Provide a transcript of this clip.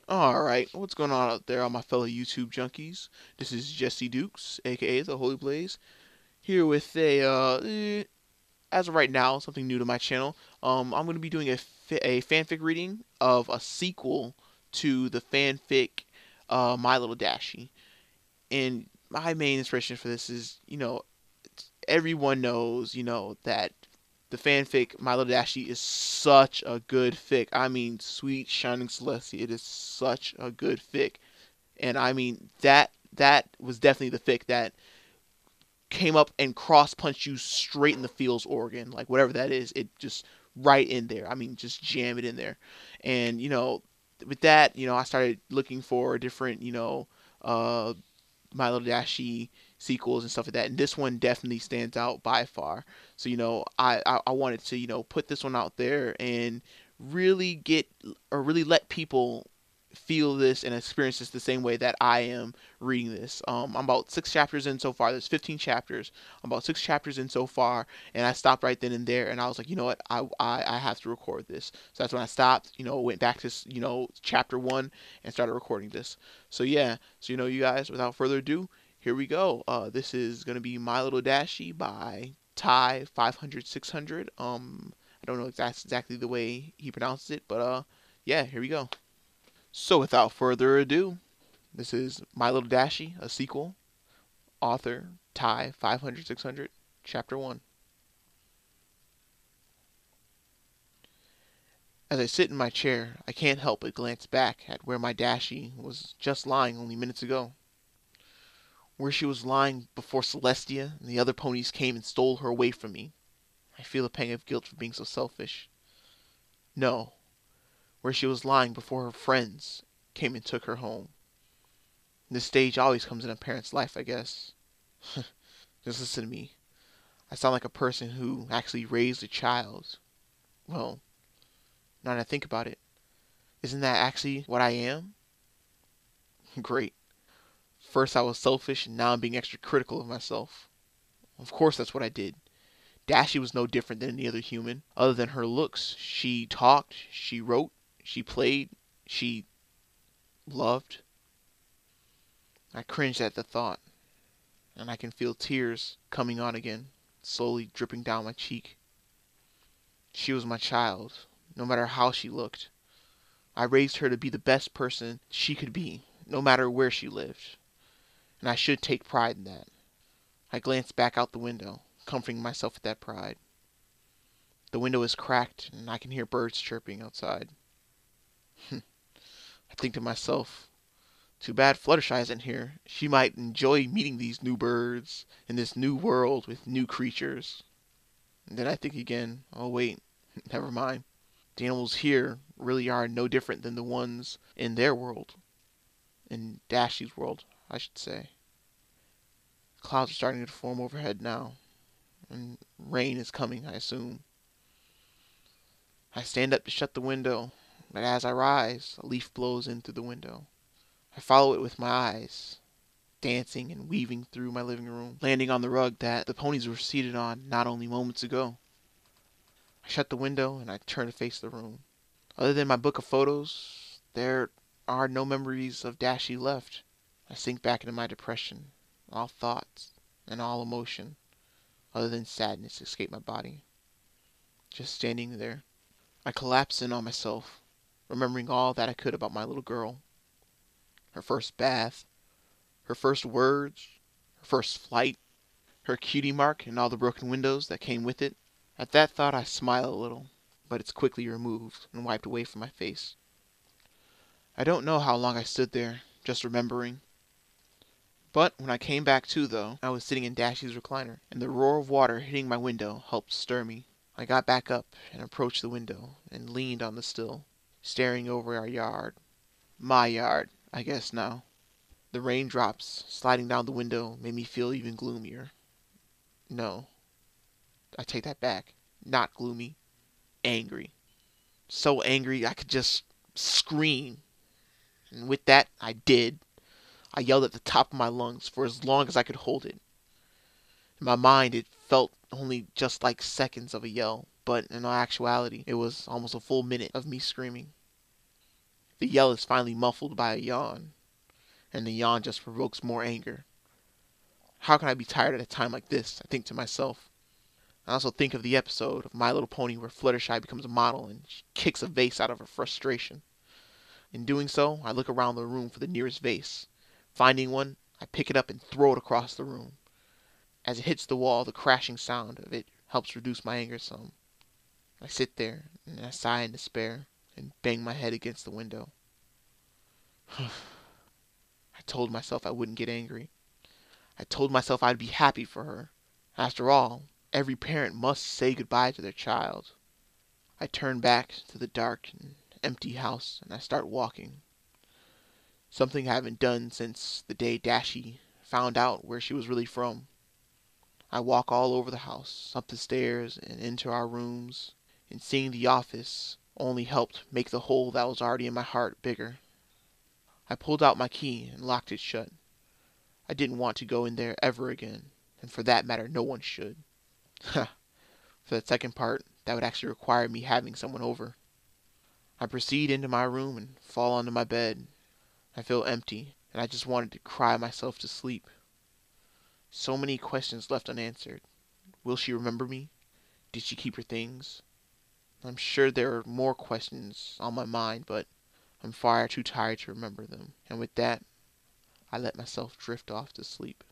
Alright, what's going on out there, all my fellow YouTube junkies? This is Jesse Dukes, aka the Holyblaze, here with as of right now, something new to my channel. I'm going to be doing a fanfic reading of a sequel to the fanfic My Little Dashie. And my main inspiration for this is, everyone knows, that the fanfic My Little Dashie is such a good fic. I mean, sweet Shining Celestia, it is such a good fic. And I mean that was definitely the fic that came up and cross punched you straight in the feels organ, like whatever that is, it just right in there. I mean, just jam it in there. And with that, I started looking for different, My Little Dashie sequels and stuff like that. And this one definitely stands out by far. So I wanted to put this one out there and really get or really let people feel this and experience this the same way that I am reading this. I'm about 6 chapters in so far. There's 15 chapters. I'm about 6 chapters in so far, and I stopped right then and there. And I was like, you know what, I have to record this. So that's when I stopped. Went back to chapter one and started recording this. So yeah, so you guys, without further ado, here we go. This is gonna be My Little Dashie by Ty 500 600. I don't know if that's exactly the way he pronounces it, but yeah, here we go. So without further ado, this is My Little Dashie, a sequel, author Ty 500 600, Chapter 1. As I sit in my chair, I can't help but glance back at where my Dashie was just lying only minutes ago. Where she was lying before Celestia and the other ponies came and stole her away from me. I feel a pang of guilt for being so selfish. No, where she was lying before her friends came and took her home. This stage always comes in a parent's life, I guess. Just listen to me. I sound like a person who actually raised a child. Well, now that I think about it, isn't that actually what I am? Great. First I was selfish, and now I'm being extra critical of myself. Of course that's what I did. Dashie was no different than any other human. Other than her looks, she talked, she wrote, she played, she loved. I cringed at the thought, and I can feel tears coming on again, slowly dripping down my cheek. She was my child, no matter how she looked. I raised her to be the best person she could be, no matter where she lived, and I should take pride in that. I glanced back out the window, comforting myself with that pride. The window is cracked, and I can hear birds chirping outside. I think to myself, too bad Fluttershy isn't here. She might enjoy meeting these new birds in this new world with new creatures. And then I think again, oh wait, never mind. The animals here really are no different than the ones in their world. In Dashie's world, I should say. Clouds are starting to form overhead now, and rain is coming, I assume. I stand up to shut the window, but as I rise, a leaf blows in through the window. I follow it with my eyes, dancing and weaving through my living room, landing on the rug that the ponies were seated on not only moments ago. I shut the window and I turn to face the room. Other than my book of photos, there are no memories of Dashie left. I sink back into my depression. All thoughts and all emotion, other than sadness, escape my body. Just standing there, I collapse in on myself, remembering all that I could about my little girl. Her first bath, her first words, her first flight, her cutie mark and all the broken windows that came with it. At that thought I smile a little, but it's quickly removed and wiped away from my face. I don't know how long I stood there, just remembering. But when I came back to, though, I was sitting in Dashie's recliner, and the roar of water hitting my window helped stir me. I got back up and approached the window and leaned on the sill, staring over our yard. My yard, I guess now. The raindrops sliding down the window made me feel even gloomier. No, I take that back. Not gloomy. Angry. So angry I could just scream. And with that, I did. I yelled at the top of my lungs for as long as I could hold it. In my mind, it felt only just like seconds of a yell, but in actuality, it was almost a full minute of me screaming. The yell is finally muffled by a yawn, and the yawn just provokes more anger. How can I be tired at a time like this? I think to myself. I also think of the episode of My Little Pony where Fluttershy becomes a model and she kicks a vase out of her frustration. In doing so, I look around the room for the nearest vase. Finding one, I pick it up and throw it across the room. As it hits the wall, the crashing sound of it helps reduce my anger some. I sit there and I sigh in despair and bang my head against the window. I told myself I wouldn't get angry. I told myself I'd be happy for her. After all, every parent must say goodbye to their child. I turn back to the dark and empty house and I start walking. Something I haven't done since the day Dashie found out where she was really from. I walk all over the house, up the stairs and into our rooms, and seeing the office only helped make the hole that was already in my heart bigger. I pulled out my key and locked it shut. I didn't want to go in there ever again, and for that matter no one should. For that second part, that would actually require me having someone over. I proceed into my room and fall onto my bed. I feel empty, and I just wanted to cry myself to sleep. So many questions left unanswered. Will she remember me? Did she keep her things? I'm sure there are more questions on my mind, but I'm far too tired to remember them. And with that, I let myself drift off to sleep.